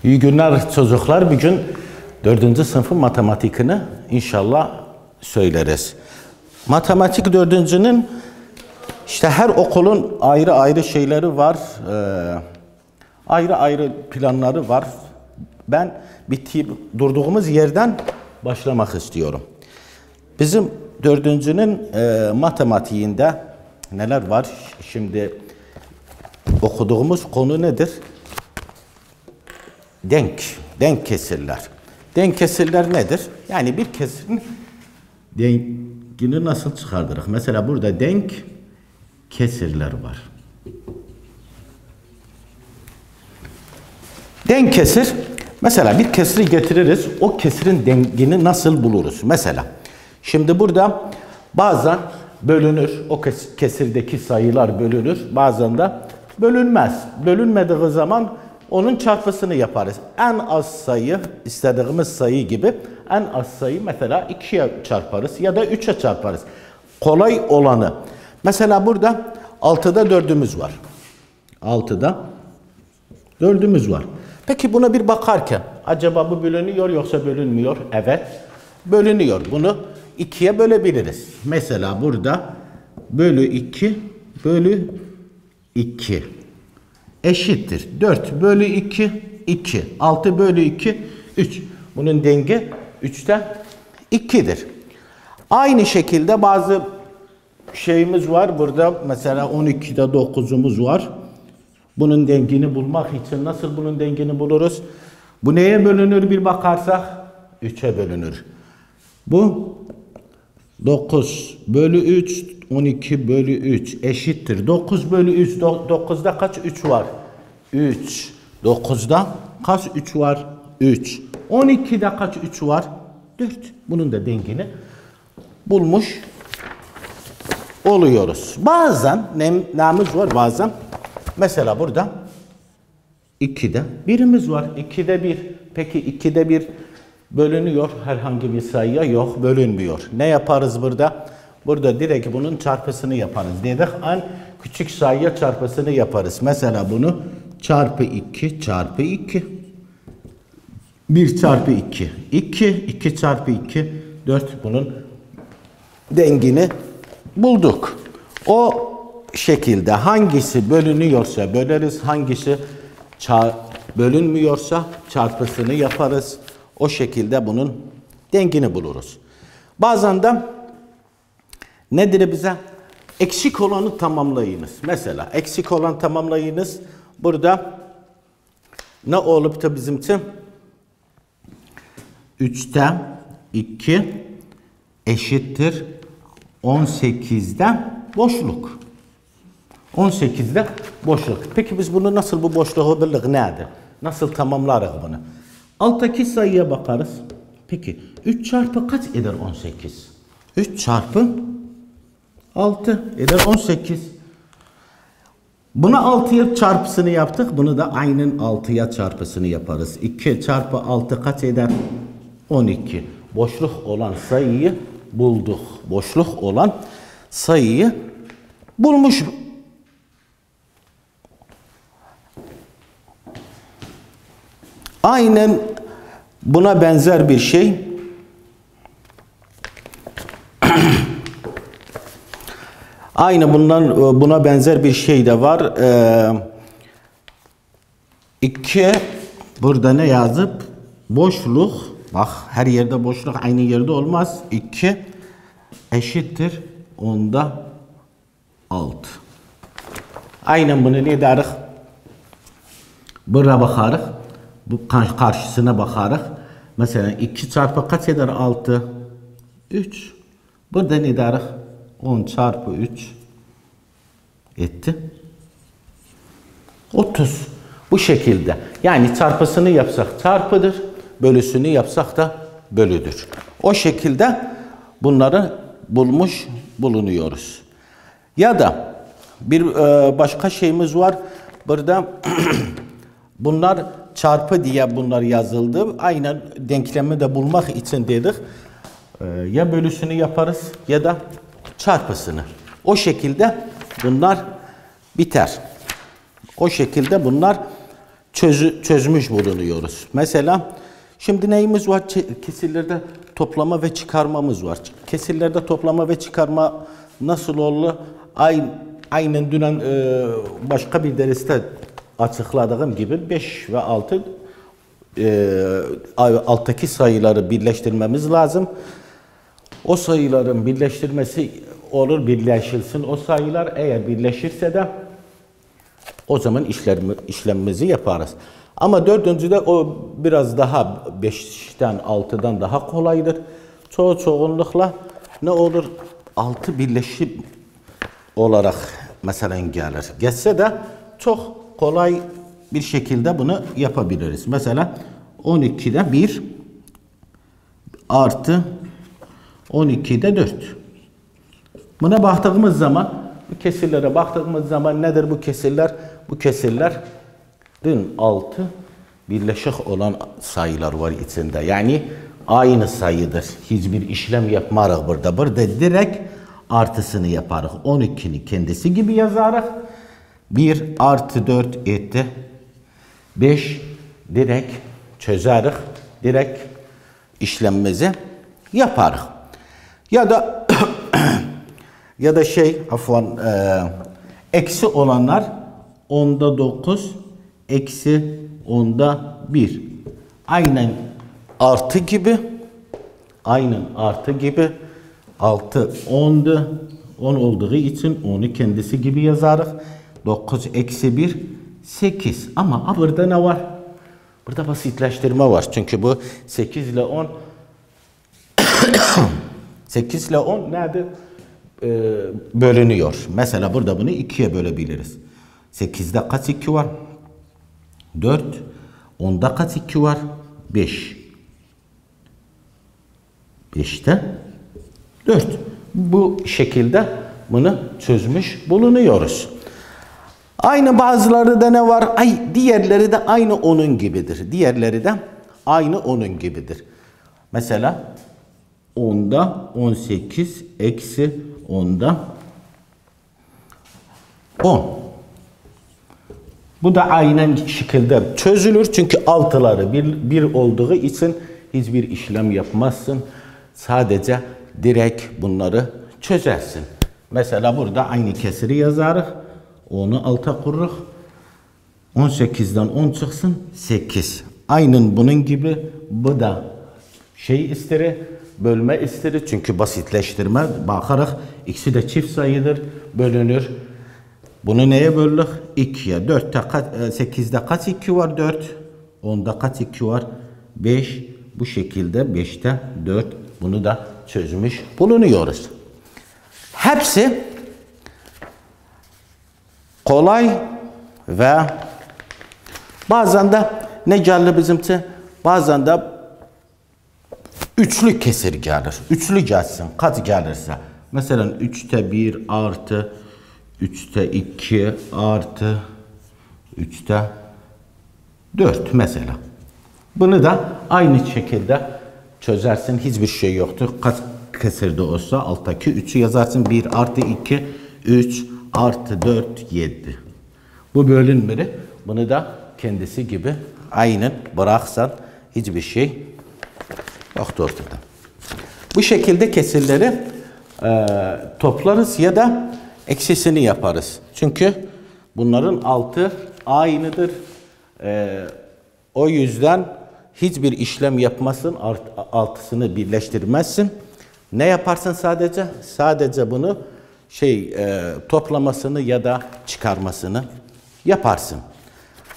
İyi günler çocuklar. Bugün 4. sınıfın matematikini inşallah söyleriz. Matematik 4.'nün işte her okulun ayrı ayrı şeyleri var. Ayrı ayrı planları var. Ben durduğumuz yerden başlamak istiyorum. Bizim 4.'nün matematiğinde neler var? Şimdi okuduğumuz konu nedir? Denk kesirler. Denk kesirler nedir? Yani bir kesirin denkini nasıl çıkardırız? Mesela burada denk kesirler var. Denk kesir, mesela bir kesiri getiririz, o kesirin dengini nasıl buluruz? Mesela, şimdi burada bazen bölünür, o kesirdeki sayılar bölünür, bazen de bölünmez. Bölünmediği zaman onun çarpısını yaparız. En az sayı, istediğimiz sayı gibi en az sayı mesela 2'ye çarparız ya da 3'e çarparız. Kolay olanı. Mesela burada 6'da 4'ümüz var. 6'da 4'ümüz var. Peki buna bir bakarken acaba bu bölünüyor yoksa bölünmüyor? Evet, bölünüyor. Bunu 2'ye bölebiliriz. Mesela burada bölü 2 bölü 2 eşittir. 4 bölü 2 2. 6 bölü 2 3. Bunun dengi 3'te 2'dir. Aynı şekilde bazı şeyimiz var. Burada mesela 12'de 9'umuz var. Bunun dengini bulmak için nasıl bunun dengini buluruz? Bu neye bölünür bir bakarsak? 3'e bölünür. Bu 9 bölü 3, 12 bölü 3 eşittir. 9 bölü 3, 9'da kaç 3 var? 3. 9'da kaç 3 var? 3. 12'de kaç 3 var? 4. Bunun da dengini bulmuş oluyoruz. Bazen neyimiz var bazen? Mesela burada 2'de 1'imiz var. 2'de 1. Peki 2'de 1 bölünüyor. Herhangi bir sayıya yok. Bölünmüyor. Ne yaparız burada? Burada direkt bunun çarpısını yaparız. Dedik en küçük sayıya çarpısını yaparız. Mesela bunu çarpı 2 çarpı 2. 1 çarpı 2. 2. 2 çarpı 2. 4. Bunun dengini bulduk. O şekilde hangisi bölünüyorsa böleriz. Hangisi bölünmüyorsa çarpısını yaparız. O şekilde bunun dengini buluruz. Bazen de nedir bize? Eksik olanı tamamlayınız. Mesela eksik olan tamamlayınız. Burada ne olup da bizim için? 3'te 2 eşittir 18'de boşluk. 18'de boşluk. Peki biz bunu nasıl bu boşluğu bildik? Nedir? Nasıl tamamlarız bunu? Alttaki sayıya bakarız. Peki 3 çarpı kaç eder 18? 3 çarpı 6 eder 18. Buna 6'ya çarpısını yaptık. Bunu da aynen 6'ya çarpısını yaparız. 2 çarpı 6 kaç eder? 12. Boşluk olan sayıyı bulduk. Boşluk olan sayıyı bulmuş. Aynen buna benzer bir şey. Aynı buna benzer bir şey de var. 2 burada ne yazıp? Boşluk. Bak her yerde boşluk aynı yerde olmaz. 2 eşittir 10'da 6. Aynen bunu ne deriz? Buraya bakarız. Bu karşısına bakarız. Mesela 2 çarpı kaç eder 6? 3. Burada ne deriz? 10 çarpı 3 etti 30. Bu şekilde. Yani çarpısını yapsak çarpıdır. Bölüsünü yapsak da bölüdür. O şekilde bunları bulmuş bulunuyoruz. Ya da bir başka şeyimiz var. Burada bunlar çarpı diye bunlar yazıldı. Aynen denklemi de bulmak için dedik. Ya bölüsünü yaparız ya da çarpısını. O şekilde bunlar biter. O şekilde bunlar çözmüş bulunuyoruz. Mesela şimdi neyimiz var? Kesirlerde toplama ve çıkarmamız var. Kesirlerde toplama ve çıkarma nasıl olur? Aynen dünen başka bir derste açıkladığım gibi 5 ve 6 alttaki sayıları birleştirmemiz lazım. O sayıların birleştirmesi olur, birleşilsin. O sayılar eğer birleşirse de o zaman işlemimizi yaparız. Ama dördüncüde o biraz daha 5'ten 6'dan daha kolaydır. Çoğunlukla ne olur? 6 birleşim olarak mesela gelir. Geçse de çok kolay bir şekilde bunu yapabiliriz. Mesela 12'de 1 artı 12'de 4. Buna baktığımız zaman, bu kesirlere baktığımız zaman nedir bu kesirler? Bu kesirlerin 6 birleşik olan sayılar var içinde. Yani aynı sayıdır. Hiçbir işlem yapmarız burada. Burada direkt artısını yaparız. 12'ni kendisi gibi yazarız. 1 artı 4 etti 5 direkt çözeriz. Direkt işlemimizi yaparız. Ya da eksi olanlar 10'da 9 eksi 10'da 1. Aynen artı gibi 6 10'du. 10 olduğu için 10'u kendisi gibi yazarız. 9 eksi 1 8. Ama burada ne var? Burada basitleştirme var. Çünkü bu 8 ile 10 8 ile 10 nedir? Bölünüyor. Mesela burada bunu 2'ye bölebiliriz. 8'de kaç 2 var? 4. 10'da kaç 2 var? 5. 5'te 4. Bu şekilde bunu çözmüş bulunuyoruz. Aynı bazıları da ne var? Diğerleri de aynı onun gibidir. Mesela 10'da 18 eksi 10'da 10. Bu da aynen şekilde çözülür. Çünkü altıları bir olduğu için hiçbir işlem yapmazsın. Sadece direkt bunları çözersin. Mesela burada aynı kesiri yazarız. 10'u alta kururuz. 18'den 10 çıksın 8. Aynen bunun gibi bu da bölme istiri. Çünkü basitleştirme bakarak ikisi de çift sayıdır. Bölünür. Bunu neye böldük? 2'ye. 8'de kaç 2 var? 4. 10'da kaç 2 var? 5. Bu şekilde 5'te 4. Bunu da çözmüş bulunuyoruz. Hepsi kolay ve bazen de ne geldi bizimki? Bazen de üçlü kesir gelir. Üçlü gelsin. Kaç gelirse. Mesela 3'te 1 artı 3'te 2 artı 3'te 4 mesela. Bunu da aynı şekilde çözersin. Hiçbir şey yoktur. Kaç kesirde olsa alttaki 3'ü yazarsın. 1 artı 2 3 artı 4 7. Bu bölünmeli. Bunu da kendisi gibi aynen bıraksan hiçbir şey yoktur ortada. Bu şekilde kesirleri toplarız ya da eksisini yaparız. Çünkü bunların altı aynıdır. O yüzden hiçbir işlem yapmasın, altısını birleştirmezsin. Ne yaparsın sadece? Sadece bunu toplamasını ya da çıkarmasını yaparsın.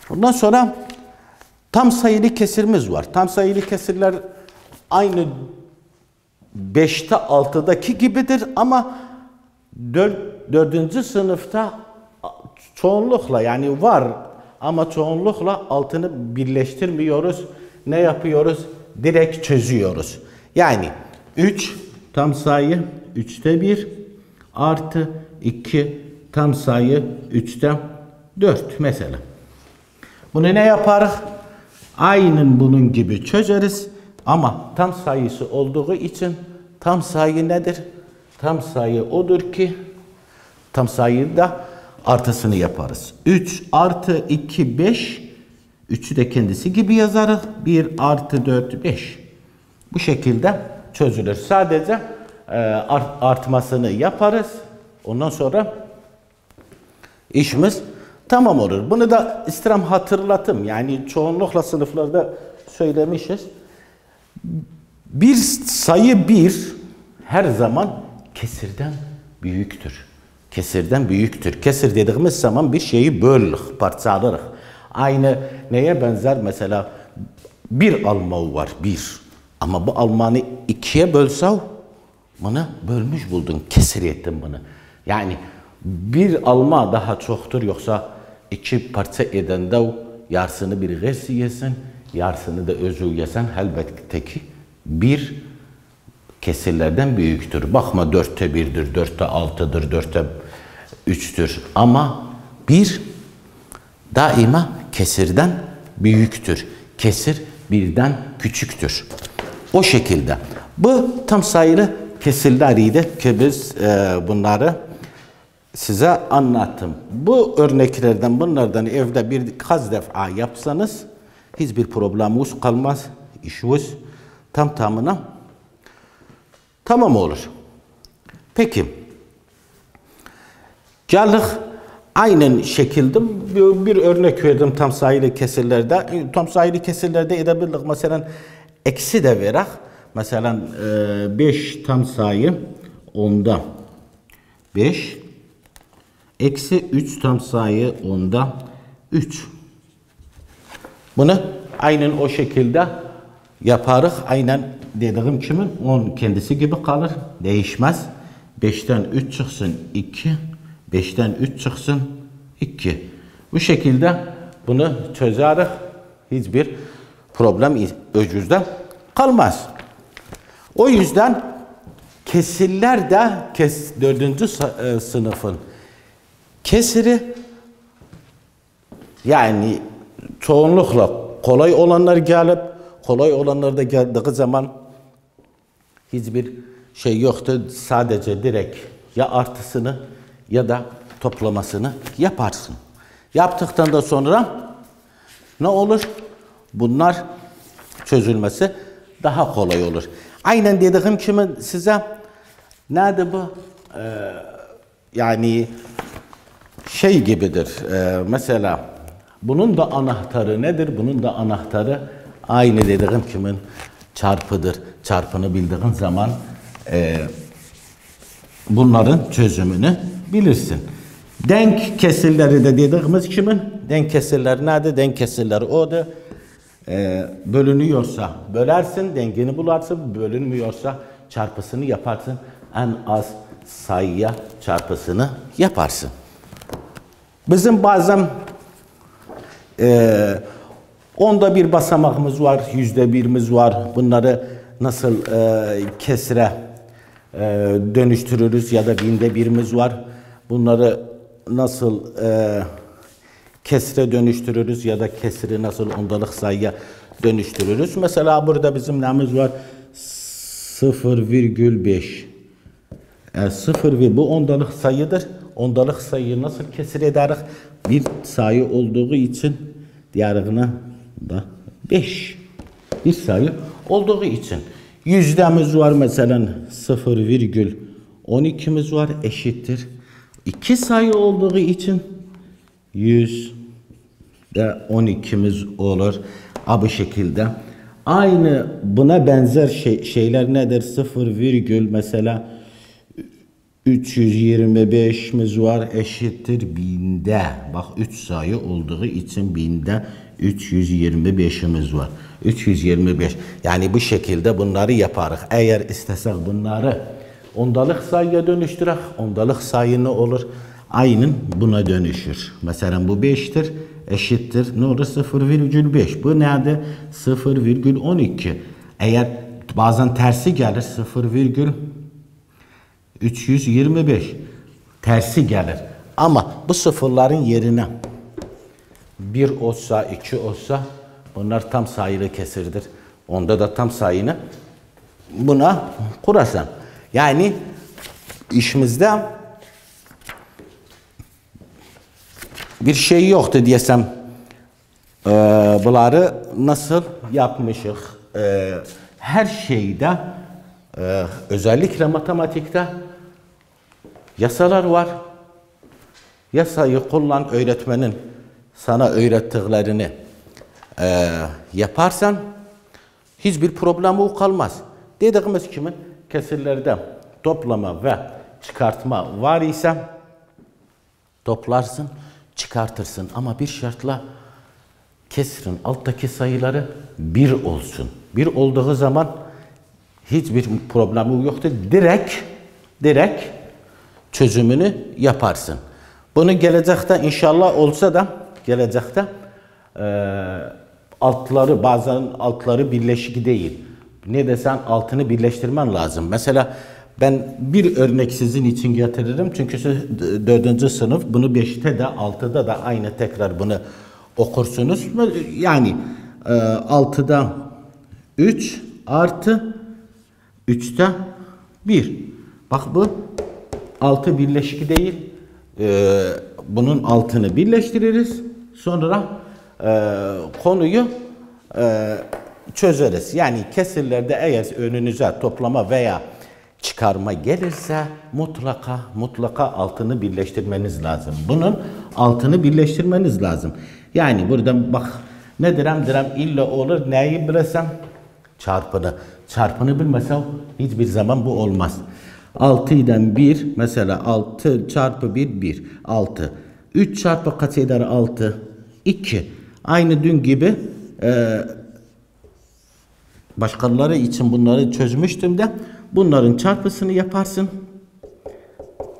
Ondan sonra tam sayılı kesirimiz var. Tam sayılı kesirler aynı 5'te 6'daki gibidir ama 4. sınıfta çoğunlukla yani var ama çoğunlukla altını birleştirmiyoruz. Ne yapıyoruz? Direkt çözüyoruz. Yani 3 tam sayı 3'te 1 artı 2 tam sayı 3'te 4 mesela. Bunu ne yaparız? Aynen bunun gibi çözeriz ama tam sayısı olduğu için tam sayı nedir? Tam sayı odur ki tam sayıda artısını yaparız. 3 artı 2 5 3'ü de kendisi gibi yazarız. 1 artı 4, 5. Bu şekilde çözülür. Sadece artmasını yaparız. Ondan sonra işimiz tamam olur. Bunu da isterim hatırlatım. Yani çoğunlukla sınıflarda söylemişiz. Bir sayı 1 her zaman kesirden büyüktür. Kesirden büyüktür. Kesir dediğimiz zaman bir şeyi bölürük, parçalarız. Aynı neye benzer? Mesela bir alma var, bir. Ama bu almanı ikiye bölsev, bunu bölmüş buldun, kesir ettin bunu. Yani bir alma daha çoktur, yoksa iki parça edende yarısını bir gesi yesin, yarısını da özü yesen, elbette ki bir kesirlerden büyüktür. Bakma 4'te 1'dir, 4'te 6'dır, 4'te 3'tür. Ama bir daima kesirden büyüktür. Kesir birden küçüktür. O şekilde. Bu tam sayılı kesirleriydi ki biz bunları size anlattım. Bu örneklerden, bunlardan evde birkaç defa yapsanız hiçbir problemimiz kalmaz. İşimiz tamına tamam olur. Peki. Geldik aynen şekilde bir örnek verdim tam sayılı kesirlerde. Tam sayılı kesirlerde edebildik. Mesela eksi de verək. Mesela 5 tam sayı 10'da 5. Eksi 3 tam sayı 10'da 3. Bunu aynen o şekilde yaparız. Aynen dediğim kimin 10 kendisi gibi kalır. Değişmez. 5'ten 3 çıksın 2. 5'ten 3 çıksın 2. Bu şekilde bunu çözeriz. Hiçbir problem özümüzde kalmaz. O yüzden kesirler de 4. sınıfın kesiri, yani çoğunlukla kolay olanlar gelip kolay olanlar da geldiği zaman hiçbir şey yoktu. Sadece direkt ya artısını ya da toplamasını yaparsın. Yaptıktan da sonra ne olur? Bunlar çözülmesi daha kolay olur. Aynen dediğim gibi size nerede bu? Yani şey gibidir. Mesela bunun da anahtarı nedir? Bunun da anahtarı aynı dediğim kimin çarpıdır. Çarpını bildiğin zaman bunların çözümünü bilirsin. Denk kesirleri de dediğimiz kimin? Denk kesirler nerede? Denk kesirler o da bölünüyorsa bölersin, dengini bularsın. Bölünmüyorsa çarpısını yaparsın. En az sayıya çarpısını yaparsın. Bizim bazen onda bir basamağımız var, %1'imiz var. Bunları nasıl kesire dönüştürürüz ya da binde birimiz var. Bunları nasıl kesire dönüştürürüz ya da kesiri nasıl ondalık sayıya dönüştürürüz. Mesela burada bizim neyimiz var? 0,5. 0, bu ondalık sayıdır. Ondalık sayıyı nasıl kesir ederiz? Bir sayı olduğu için diğerine da 5. Bir sayı olduğu için. Yüzdemiz var mesela 0,12'miz var eşittir. 2 sayı olduğu için 100'de 12'miz olur. Bu şekilde. Aynı buna benzer şeyler nedir? 0, mesela 325'miz var eşittir binde. Bak 3 sayı olduğu için binde 325'imiz var. 325. Yani bu şekilde bunları yaparız. Eğer istesek bunları ondalık sayıya dönüştürək. Ondalık sayı ne olur? Aynen buna dönüşür. Mesela bu 5'tir. Eşittir. Ne olur? 0,5. Bu nedir? 0,12. Eğer bazen tersi gelir 0,325. Tersi gelir. Ama bu sıfırların yerine 1 olsa, 2 olsa bunlar tam sayılı kesirdir. Onda da tam sayını buna kurarsan. Yani işimizde bir şey yoktu diyesem bunları nasıl yapmışız? Her şeyde özellikle matematikte yasalar var. Yasayı kullan, öğretmenin sana öğrettiklerini yaparsan hiçbir problemi kalmaz. Dediğimiz kimin kesirlerde toplama ve çıkartma var ise toplarsın, çıkartırsın ama bir şartla kesirin alttaki sayıları 1 olsun. 1 olduğu zaman hiçbir problemi yoktur. Direkt çözümünü yaparsın. Bunu gelecekte inşallah olsa da gelecekte bazen altları birleşik değil. Ne desen altını birleştirmen lazım. Mesela ben bir örnek sizin için getiririm. Çünkü siz 4. sınıf bunu 5'te de 6'da da aynı tekrar bunu okursunuz. Yani 6'da 3 artı 3'te 1. Bak bu 6 birleşik değil. Bunun altını birleştiririz. Sonra konuyu çözeriz. Yani kesirlerde eğer önünüze toplama veya çıkarma gelirse mutlaka altını birleştirmeniz lazım. Bunun altını birleştirmeniz lazım. Yani buradan bak ne direm illa olur neyi bilesem çarpını. Çarpını bilmesem hiçbir zaman bu olmaz. 6'dan 1 mesela 6 çarpı 1 6. 3 çarpı kaç eder 6? 2. Aynı dün gibi başkaları için bunları çözmüştüm de bunların çarpısını yaparsın.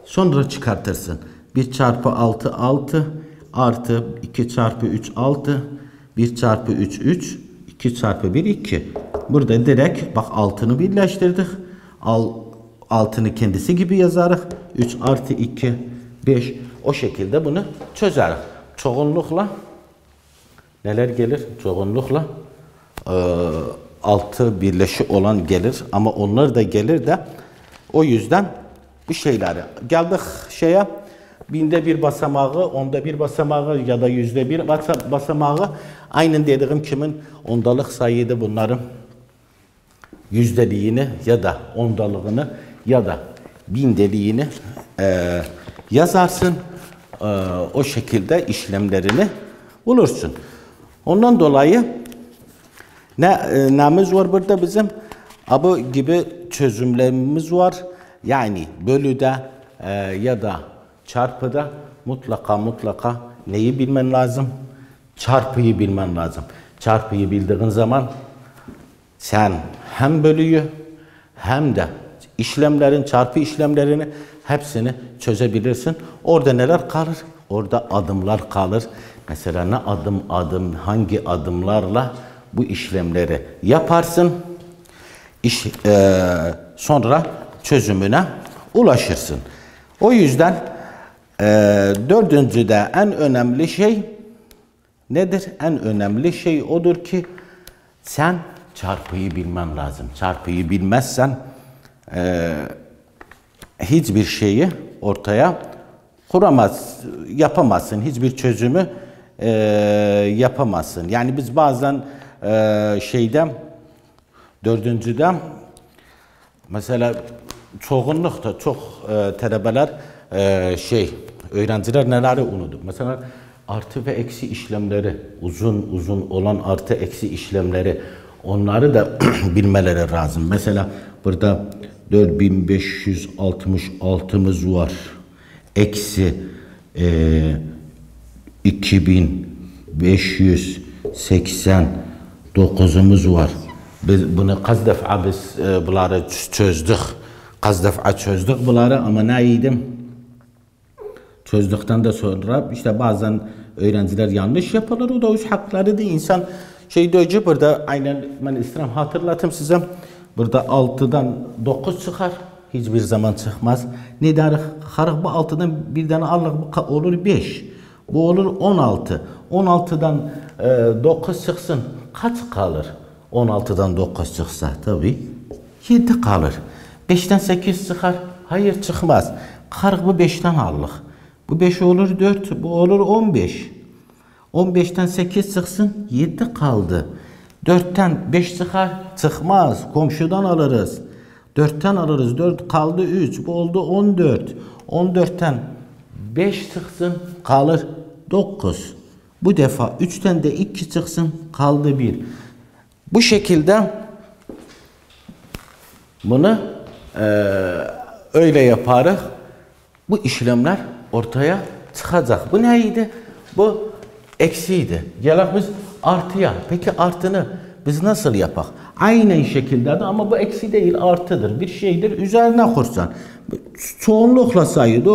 Sonra çıkartırsın. 1 çarpı 6 6 artı 2 çarpı 3 6 1 çarpı 3 2 çarpı 1 2. Burada direkt bak altını birleştirdik. Altını kendisi gibi yazarız. 3 artı 2 5. O şekilde bunu çözeriz. Çoğunlukla neler gelir? Çoğunlukla 6 birleşi olan gelir ama onlar da gelir de o yüzden bir şeyleri geldik şeye binde bir basamağı, onda bir basamağı ya da yüzde bir basamağı aynen dediğim kimin ondalık sayıydı bunların yüzdeliğini ya da ondalığını ya da bindeliğini yazarsın. O şekilde işlemlerini bulursun. Ondan dolayı nemiz var burada bizim? Bu gibi çözümlerimiz var. Yani bölüde ya da çarpıda mutlaka neyi bilmen lazım? Çarpıyı bilmen lazım. Çarpıyı bildiğin zaman sen hem bölüyü hem de çarpı işlemlerini hepsini çözebilirsin. Orada neler kalır? Orada adımlar kalır. Mesela ne adım hangi adımlarla bu işlemleri yaparsın. Sonra çözümüne ulaşırsın. O yüzden dördüncüde en önemli şey nedir? En önemli şey odur ki sen çarpıyı bilmen lazım. Çarpıyı bilmezsen hiçbir şeyi ortaya yapamazsın. Hiçbir çözümü yapamazsın. Yani biz bazen dördüncüde mesela çoğunlukta çok talebeler öğrenciler neleri unutur. Mesela artı ve eksi işlemleri uzun olan artı eksi işlemleri onları da bilmeleri lazım. Mesela burada 4566'mız var. Eksi 2589'umuz var. Biz bunu kaç defa bunları çözdük. Kaç defa çözdük bunları ama neydim? Çözdükten de sonra işte bazen öğrenciler yanlış yaparlar. O da öz hakları da insan diyor burada aynen ben istedim hatırlatayım size. Burada 6'dan 9 çıkar. Hiçbir zaman çıkmaz. Ne der? Bu 6'dan birden Allah olur 5. Bu olur 16. 16'dan 9 çıksın. Kaç kalır? 16'dan 9 çıksa tabii 7 kalır. 5'ten 8 çıkar. Hayır çıkmaz. Bu 5'ten alır. Bu 5 olur 4. Bu olur 15. 15'ten 8 çıksın 7 kaldı. 4'ten 5 çıkar çıkmaz. Komşudan alırız. 4'ten alırız 4 kaldı 3 bu oldu 14. 14'ten 5 çıksın kalır 9. Bu defa 3'ten de 2 çıksın kaldı 1. Bu şekilde bunu öyle yaparız. Bu işlemler ortaya çıkacak. Bu neydi? Bu eksiydi. Gelek biz artıya. Peki artını biz nasıl yapak? Aynı şekilde de ama bu eksi değil artıdır. Bir şeydir üzerine kursan. Çoğunlukla sayıda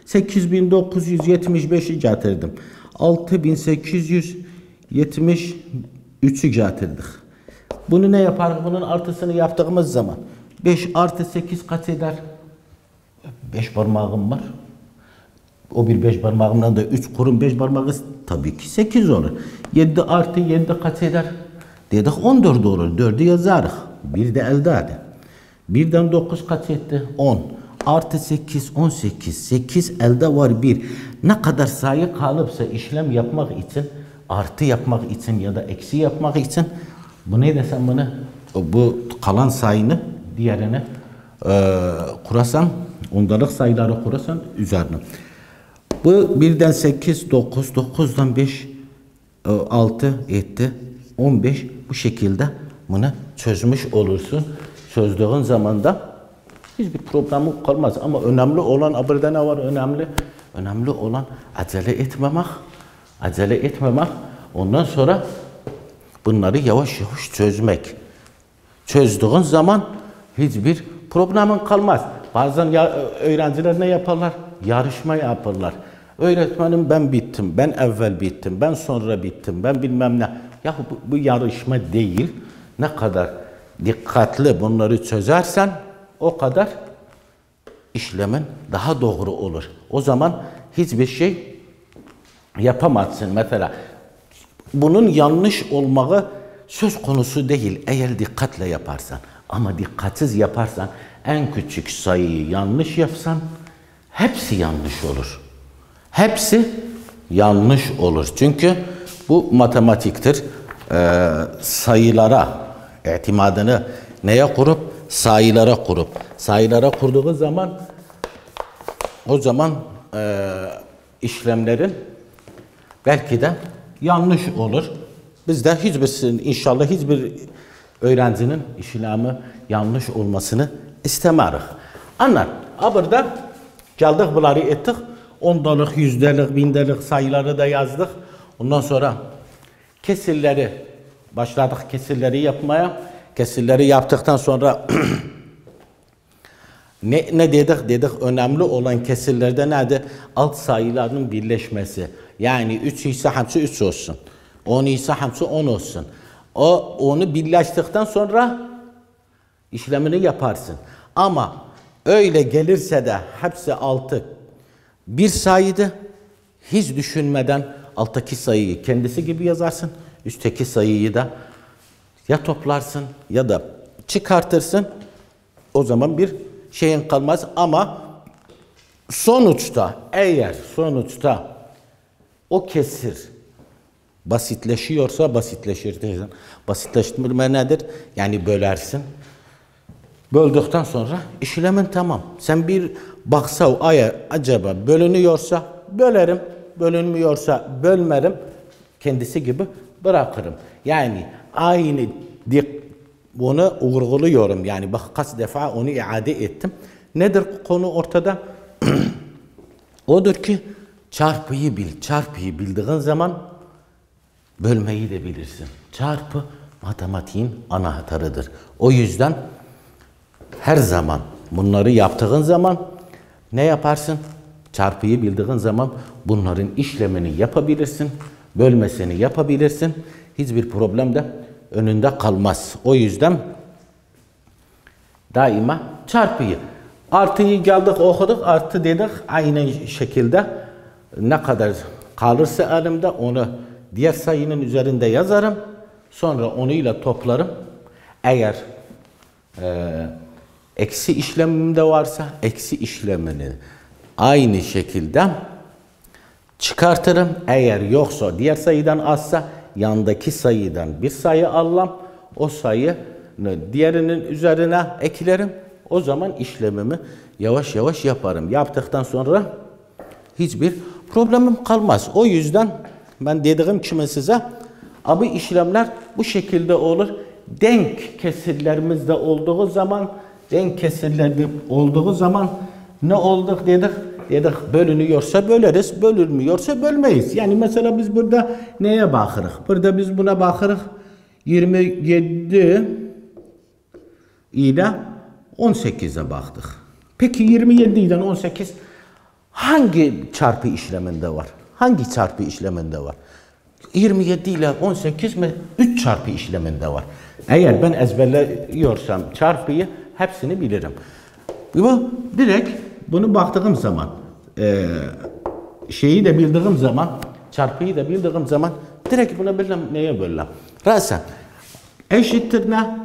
8975'i getirdim. 6873'ü getirdik. Bunu ne yapar? Bunun artısını yaptığımız zaman 5 artı 8 kaç eder? 5 parmağım var. O bir 5 parmağımdan da 3 kurun 5 parmağı tabii ki 8 olur. 7 artı 7 kaç eder? Dedik 14 olur. 4'ü yazarız. Bir de elde hadi. 1'den 9 kaç etti? 10. Artı 8 18. 8 elde var 1. Ne kadar sayı kalıpsa işlem yapmak için, artı yapmak için ya da eksi yapmak için bu ne desem bunu? Bu kalan sayını diğerine kurasan, ondalık sayıları kurasan üzerine. Bu 1'den 8 9, 9'dan 5 6 etti. 15 bu şekilde bunu çözmüş olursun. Çözdüğün zaman da hiçbir problemin kalmaz. Ama önemli olan, burada ne var önemli? Önemli olan acele etmemek. Acele etmemek. Ondan sonra bunları yavaş yavaş çözmek. Çözdüğün zaman hiçbir problemin kalmaz. Bazen öğrenciler ne yaparlar? Yarışma yaparlar. Öğretmenim ben bittim, ben evvel bittim, ben sonra bittim, ben bilmem ne. Ya bu yarışma değil. Ne kadar dikkatli bunları çözersen o kadar işlemin daha doğru olur. O zaman hiçbir şey yapamazsın. Mesela bunun yanlış olmağı söz konusu değil eğer dikkatle yaparsan. Ama dikkatsiz yaparsan en küçük sayıyı yanlış yapsan hepsi yanlış olur. Hepsi yanlış olur. Çünkü bu matematiktir. Sayılara itimadını neye kurup? Sayılara kurup. Sayılara kurduğu zaman o zaman işlemlerin belki de yanlış olur. Biz de inşallah hiçbir öğrencinin işlemi yanlış olmasını istemeriz. Anlar. Burada geldik bunları ettik. Ondalık, yüzdelik, bindelik sayıları da yazdık. Ondan sonra kesirleri başladık kesirleri yapmaya. Kesirleri yaptıktan sonra ne dedik? Dedik önemli olan kesirlerde nedir? Alt sayıların birleşmesi. Yani 3 ise hepsi 3 olsun. 10 ise hepsi 10 olsun. Onu birleştikten sonra işlemini yaparsın. Ama öyle gelirse de hepsi 6 bir sayıydı. Hiç düşünmeden alttaki sayıyı kendisi gibi yazarsın. Üstteki sayıyı da ya toplarsın ya da çıkartırsın. O zaman bir şeyin kalmaz ama eğer sonuçta o kesir basitleşiyorsa basitleşir. Basitleştirme nedir? Yani bölersin. Böldükten sonra işlemin tamam. Sen bir baksa acaba bölünüyorsa bölerim, bölünmüyorsa bölmerim. Kendisi gibi bırakırım. Yani aynı bunu vurguluyorum. Yani bak kaç defa onu iade ettim. Nedir konu ortada? Odur ki çarpıyı bil. Çarpıyı bildiğin zaman bölmeyi de bilirsin. Çarpı matematiğin anahtarıdır. O yüzden her zaman bunları yaptığın zaman ne yaparsın? Çarpıyı bildiğin zaman bunların işlemini yapabilirsin. Bölmesini yapabilirsin. Hiçbir problem de önünde kalmaz. O yüzden daima çarpıyı. Artıyı geldik okuduk. Artı dedik. Aynı şekilde ne kadar kalırsa elimde onu diğer sayının üzerinde yazarım. Sonra onuyla toplarım. Eğer eksi işlemimde varsa eksi işlemini aynı şekilde çıkartırım. Eğer yoksa, diğer sayıdan azsa yandaki sayıdan bir sayı alırım. O sayıyı diğerinin üzerine eklerim. O zaman işlemimi yavaş yavaş yaparım. Yaptıktan sonra hiçbir problemim kalmaz. O yüzden ben dediğim gibi size abi işlemler bu şekilde olur. Denk kesirlerimizde olduğu zaman ne olduk dedik? Dedik bölünüyorsa böleriz, bölünmüyorsa bölmeyiz. Yani mesela biz burada neye bakırız? Burada biz buna bakırız. 27 ile 18'e baktık. Peki 27 ile 18 hangi çarpı işleminde var? Hangi çarpı işleminde var? 27 ile 18 mi? 3 çarpı işleminde var. Eğer ben ezberliyorsam çarpıyı hepsini bilirim. Bu direkt bunu baktığım zaman şeyi de bildiğim zaman çarpıyı da bildiğim zaman direkt buna bölüm neye bölüm? Rasen eşittir ne?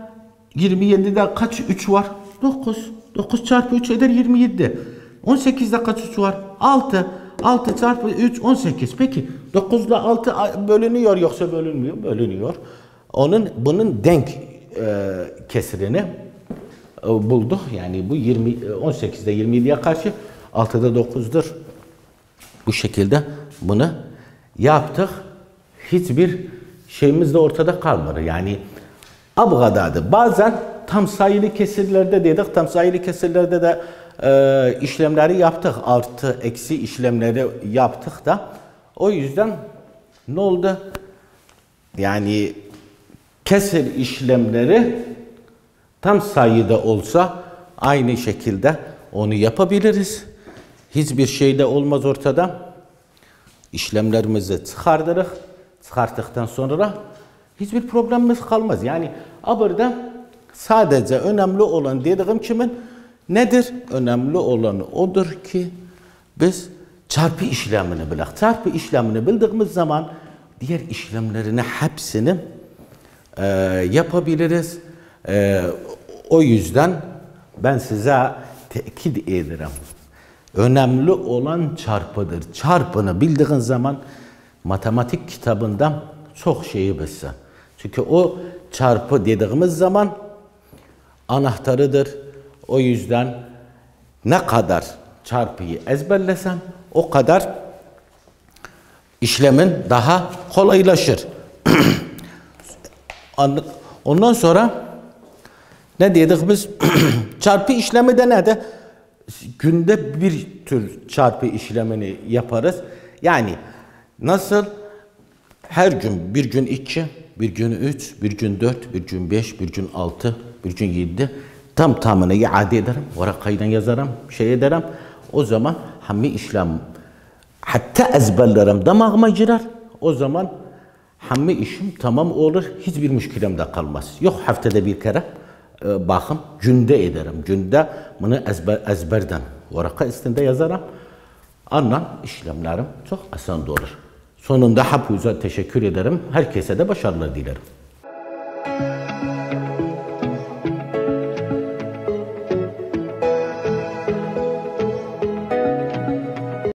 27'de kaç 3 var? 9. 9 çarpı 3 eder 27. 18'de kaç 3 var? 6. 6 çarpı 3 18. Peki 9 ile 6 bölünüyor yoksa bölünmüyor? Bölünüyor. Bunun denk kesirini bulduk. Yani bu 18'de 27'ye karşı 6'da 9'dur. Bu şekilde bunu yaptık. Hiçbir şeyimiz de ortada kalmadı. Yani bu kadardı. Bazen tam sayılı kesirlerde dedik. Tam sayılı kesirlerde de işlemleri yaptık. Artı eksi işlemleri yaptık da. O yüzden ne oldu? Yani kesir işlemleri tam sayıda olsa aynı şekilde onu yapabiliriz. Hiçbir şey de olmaz ortada. İşlemlerimizi çıkartırız. Çıkarttıktan sonra hiçbir problemimiz kalmaz. Yani burada sadece önemli olan dediğim kimin nedir? Önemli olan odur ki biz çarpı işlemini bilelim. Çarpı işlemini bildiğimiz zaman diğer işlemlerini hepsini yapabiliriz. O yüzden ben size tekit ederim. Önemli olan çarpıdır. Çarpını bildiğin zaman matematik kitabından çok şeyi bilsin. Çünkü o çarpı dediğimiz zaman anahtarıdır. O yüzden ne kadar çarpıyı ezberlesem o kadar işlemin daha kolaylaşır. Ondan sonra ne dedik biz? Çarpı işlemi de ne de? Günde bir tür çarpı işlemini yaparız. Yani nasıl? Her gün bir gün 2, bir gün 3, bir gün 4, bir gün 5, bir gün 6, bir gün 7 tamını iade ederim. Varakayla yazarım, şey ederim. O zaman hammi işlem hatta ezberlerim damağıma girer. O zaman hammi işim tamam olur. Hiçbir müşkilem de kalmaz. Yok haftada bir kere bakım günde ederim. Günde bunu ezberden varaka üstünde yazarım. Anlam işlemlerim çok asan olur. Sonunda hepinize teşekkür ederim. Herkese de başarılar dilerim.